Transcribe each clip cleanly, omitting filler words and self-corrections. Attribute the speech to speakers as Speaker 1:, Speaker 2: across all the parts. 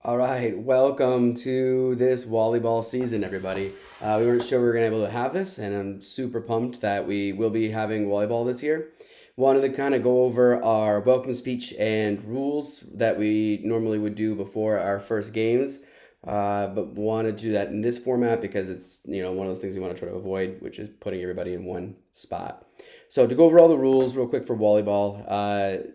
Speaker 1: All right, welcome to this volleyball season, everybody. We weren't sure we were going to be able to have this, and I'm super pumped that we will be having volleyball this year. Wanted to kind of go over our welcome speech and rules that we normally would do before our first games, but wanted to do that in this format because it's one of those things we want to try to avoid, which is putting everybody in one spot. So to go over all the rules real quick for volleyball,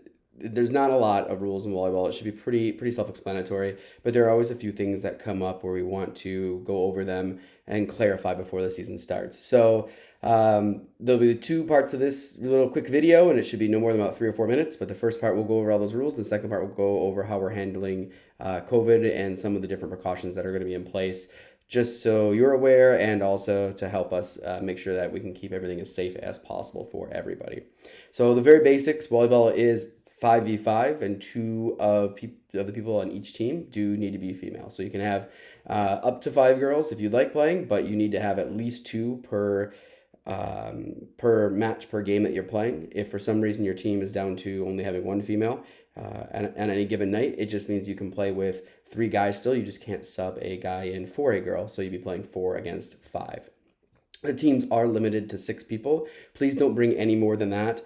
Speaker 1: there's not a lot of rules in volleyball. It should be pretty self-explanatory, but there are always a few things that come up where we want to go over them and clarify before the season starts. So there'll be two parts of this little quick video, and it should be no more than about 3 or 4 minutes. But the first part will go over all those rules. The second part will go over how we're handling COVID and some of the different precautions that are going to be in place, just so you're aware, and also to help us make sure that we can keep everything as safe as possible for everybody. So the very basics, volleyball is 5v5, and two of the people on each team do need to be female. So you can have up to 5 girls if you'd like playing, but you need to have at least two per match per game that you're playing. If for some reason your team is down to only having one female on any given night, it just means you can play with 3 guys still. You just can't sub a guy in for a girl, so you'd be playing 4 against 5. The teams are limited to 6 people. Please don't bring any more than that,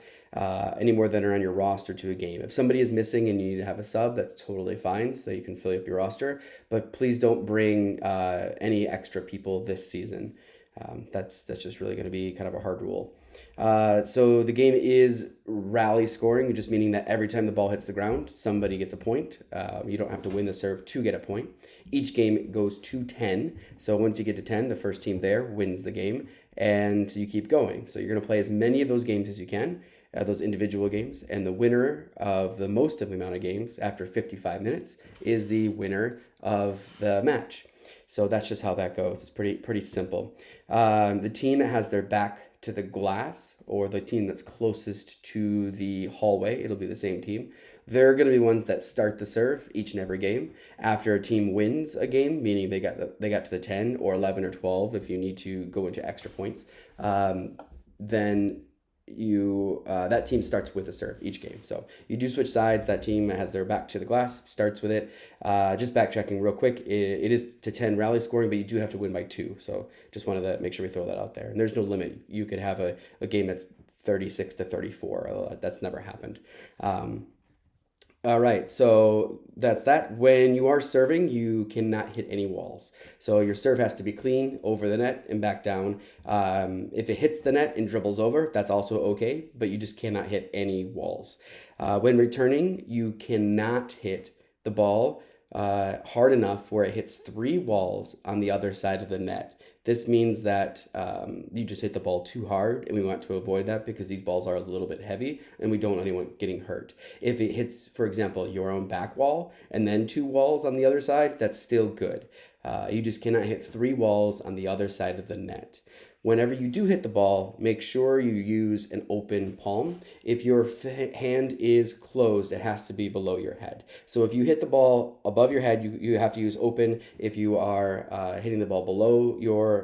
Speaker 1: any more than are on your roster to a game. If somebody is missing and you need to have a sub, that's totally fine, so you can fill up your roster. But please don't bring any extra people this season. That's just really going to be kind of a hard rule. So the game is rally scoring, just meaning that every time the ball hits the ground, somebody gets a point. You don't have to win the serve to get a point. Each game goes to 10. So once you get to 10, the first team there wins the game, and you keep going. So you're going to play as many of those games as you can, those individual games, and the winner of the most of the amount of games after 55 minutes is the winner of the match. So that's just how that goes. It's pretty simple. The team that has their back to the glass, or the team that's closest to the hallway, it'll be the same team. They're going to be ones that start the serve each and every game. After a team wins a game, meaning they got to the 10 or 11 or 12, if you need to go into extra points, then that team starts with a serve each game. So you do switch sides. That team has their back to the glass, starts with it. Just backtracking real quick, it is to 10 rally scoring, but you do have to win by 2. So just wanted to make sure we throw that out there. And there's no limit. You could have a game that's 36-34, although that's never happened. All right, so that's that. When you are serving, you cannot hit any walls. So your serve has to be clean over the net and back down. If it hits the net and dribbles over, that's also okay, but you just cannot hit any walls. When returning, you cannot hit the ball hard enough where it hits 3 walls on the other side of the net. This means that you just hit the ball too hard, and we want to avoid that because these balls are a little bit heavy, and we don't want anyone getting hurt. If it hits, for example, your own back wall and then 2 walls on the other side, that's still good. You just cannot hit 3 walls on the other side of the net. Whenever you do hit the ball, make sure you use an open palm. If your hand is closed, it has to be below your head. So if you hit the ball above your head, you have to use open. If you are hitting the ball below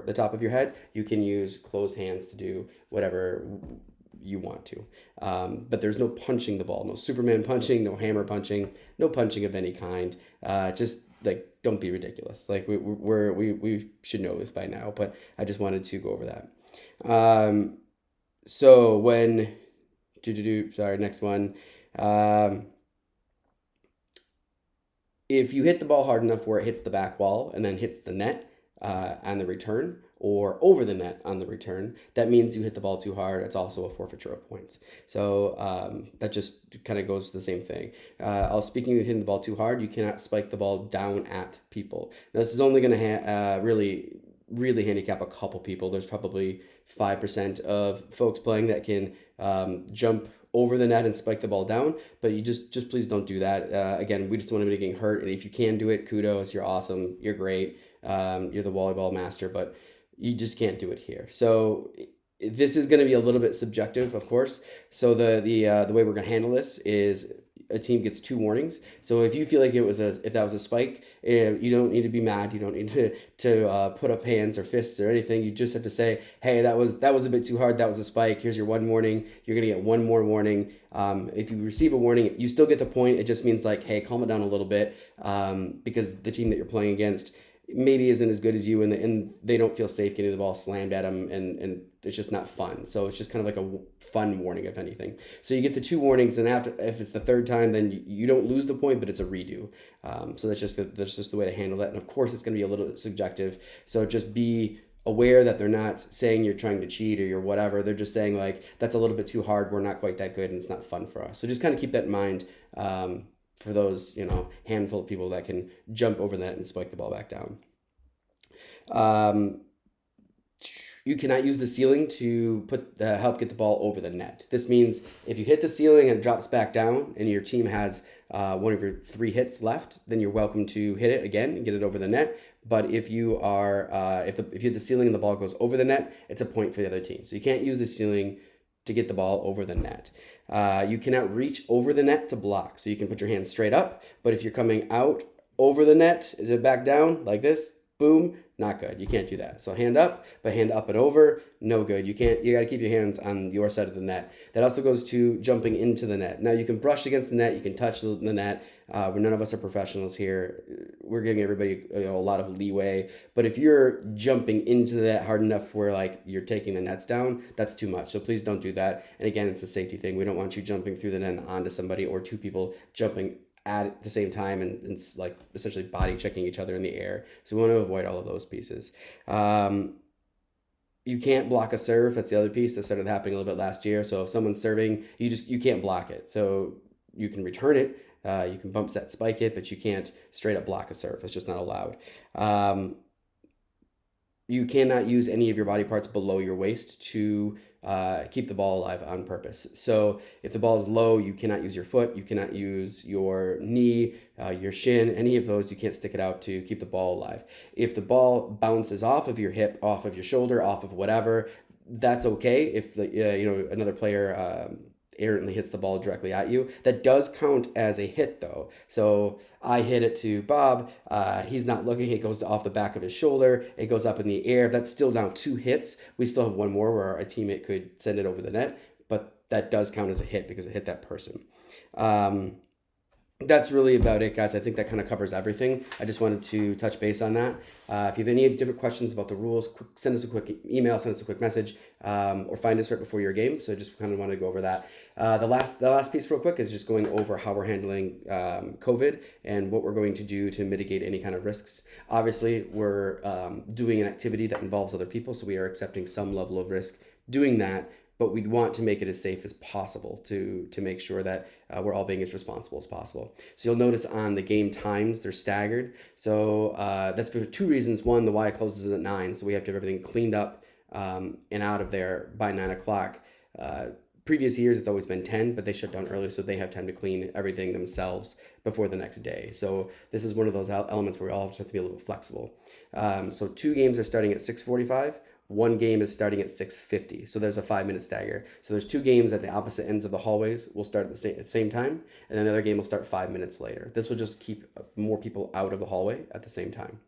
Speaker 1: the top of your head, you can use closed hands to do whatever you want to. But there's no punching the ball, no Superman punching, no hammer punching, no punching of any kind. Just like, don't be ridiculous. Like we should know this by now, but I just wanted to go over that. So when sorry, next one. If you hit the ball hard enough where it hits the back wall and then hits the net on the return, or over the net on the return, that means you hit the ball too hard. It's also a forfeiture of points. So that just kind of goes to the same thing. Speaking of hitting the ball too hard, you cannot spike the ball down at people. Now, this is only going to really handicap a couple people. There's probably 5% of folks playing that can jump over the net and spike the ball down, but you just please don't do that. Again, we just don't want anybody getting hurt, and if you can do it, kudos, you're awesome, you're great, you're the volleyball master, but you just can't do it here. So this is going to be a little bit subjective, of course. So the way we're going to handle this is a team gets 2 warnings. So if you feel like if that was a spike, you don't need to be mad. You don't need to put up hands or fists or anything. You just have to say, hey, that was a bit too hard. That was a spike. Here's your 1 warning. You're gonna get one more warning. If you receive a warning, you still get the point. It just means like, hey, calm it down a little bit, because the team that you're playing against maybe isn't as good as you, and they don't feel safe getting the ball slammed at them, and it's just not fun. So it's just kind of like a fun warning, if anything. So you get the 2 warnings, and after, if it's the third time, then you don't lose the point, but it's a redo. So that's just the way to handle that. And of course, it's going to be a little bit subjective. So just be aware that they're not saying you're trying to cheat or you're whatever. They're just saying like, that's a little bit too hard. We're not quite that good, and it's not fun for us. So just kind of keep that in mind. For those, handful of people that can jump over the net and spike the ball back down. You cannot use the ceiling to help get the ball over the net. This means if you hit the ceiling and it drops back down and your team has one of your 3 hits left, then you're welcome to hit it again and get it over the net. But if you are if you hit the ceiling and the ball goes over the net, it's a point for the other team. So you can't use the ceiling to get the ball over the net. You cannot reach over the net to block. So you can put your hands straight up, but if you're coming out over the net, is it back down like this? Boom, not good. You can't do that. So hand up, but hand up and over, no good. You got to keep your hands on your side of the net. That also goes to jumping into the net. Now you can brush against the net, you can touch the net. None of us are professionals here. We're giving everybody a lot of leeway. But if you're jumping into that hard enough where like you're taking the nets down, that's too much. So please don't do that. And again, it's a safety thing. We don't want you jumping through the net onto somebody, or 2 people jumping at the same time and like essentially body checking each other in the air. So we want to avoid all of those pieces. You can't block a serve. That's the other piece that started happening a little bit last year. So if someone's serving, you can't block it. So you can return it. You can bump set, spike it, but you can't straight up block a serve. It's just not allowed. You cannot use any of your body parts below your waist to keep the ball alive on purpose. So if the ball is low, you cannot use your foot, you cannot use your knee, your shin, any of those. You can't stick it out to keep the ball alive. If the ball bounces off of your hip, off of your shoulder, off of whatever, that's okay. If another player errantly hits the ball directly at you, that does count as a hit though. So I hit it to Bob, he's not looking, it goes off the back of his shoulder, it goes up in the air. That's still now 2 hits. We still have 1 more where a teammate could send it over the net, but that does count as a hit because it hit that person. That's really about it, guys. I think that kind of covers everything. I just wanted to touch base on that. If you have any different questions about the rules, send us a quick email, send us a quick message, or find us right before your game. So just kind of wanted to go over that. The last piece real quick is just going over how we're handling COVID and what we're going to do to mitigate any kind of risks. Obviously, we're doing an activity that involves other people, so we are accepting some level of risk doing that, but we'd want to make it as safe as possible to make sure that we're all being as responsible as possible. So you'll notice on the game times, they're staggered. So that's for 2 reasons. One, the Y closes at 9, so we have to have everything cleaned up and out of there by 9 o'clock. Previous years, it's always been 10, but they shut down early, so they have time to clean everything themselves before the next day. So this is one of those elements where we all just have to be a little bit flexible. So 2 games are starting at 6:45. 1 game is starting at 6:50. So there's a 5-minute stagger. So there's 2 games at the opposite ends of the hallways. We'll start at the same time, and then the other game will start 5 minutes later. This will just keep more people out of the hallway at the same time.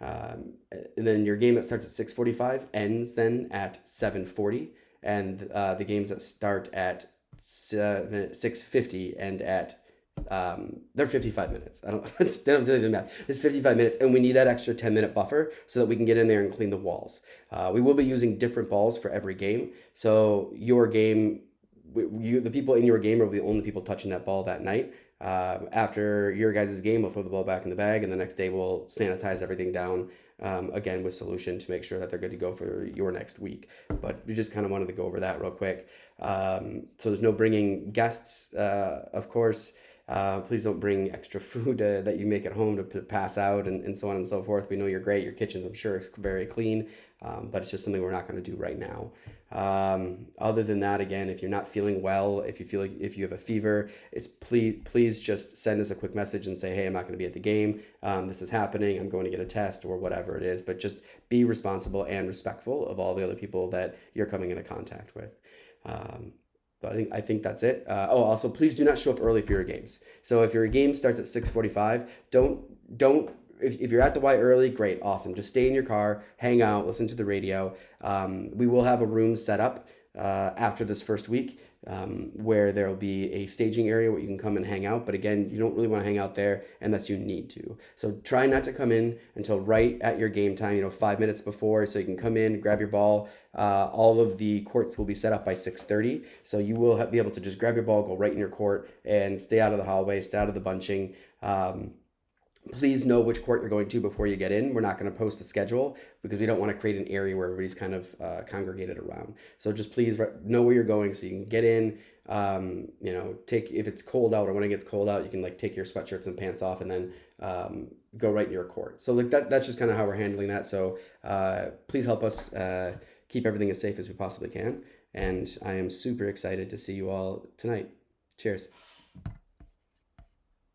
Speaker 1: And then your game that starts at 6:45 ends then at 7:40, and the games that start at 6:50 end at they're 55 minutes. I don't do the math. It's 55 minutes, and we need that extra 10-minute buffer so that we can get in there and clean the walls. We will be using different balls for every game. So your game, the people in your game are the only people touching that ball that night. After your guys' game, we'll throw the ball back in the bag, and the next day we'll sanitize everything down again with solution to make sure that they're good to go for your next week. But we just kind of wanted to go over that real quick. So there's no bringing guests, of course. Please don't bring extra food that you make at home to pass out and so on and so forth. We know you're great. Your kitchens, I'm sure, is very clean, but it's just something we're not going to do right now. Other than that, again, if you're not feeling well, if you have a fever, please just send us a quick message and say, hey, I'm not going to be at the game. This is happening. I'm going to get a test or whatever it is. But just be responsible and respectful of all the other people that you're coming into contact with. But I think that's it. Also, please do not show up early for your games. So if your game starts at 6:45, don't if you're at the Y early, great, awesome. Just stay in your car, hang out, listen to the radio. We will have a room set up after this first week where there will be a staging area where you can come and hang out. But again, you don't really want to hang out there unless you need to. So try not to come in until right at your game time, 5 minutes before, so you can come in, grab your ball. All of the courts will be set up by 6:30, so you will be able to just grab your ball, go right in your court, and stay out of the hallway, stay out of the bunching. Please know which court you're going to before you get in. We're not going to post a schedule because we don't want to create an area where everybody's kind of congregated around. So just please know where you're going so you can get in. Take, if it's cold out or when it gets cold out, you can take your sweatshirts and pants off and then go right in your court. So that's just kind of how we're handling that. So please help us keep everything as safe as we possibly can. And I am super excited to see you all tonight. Cheers.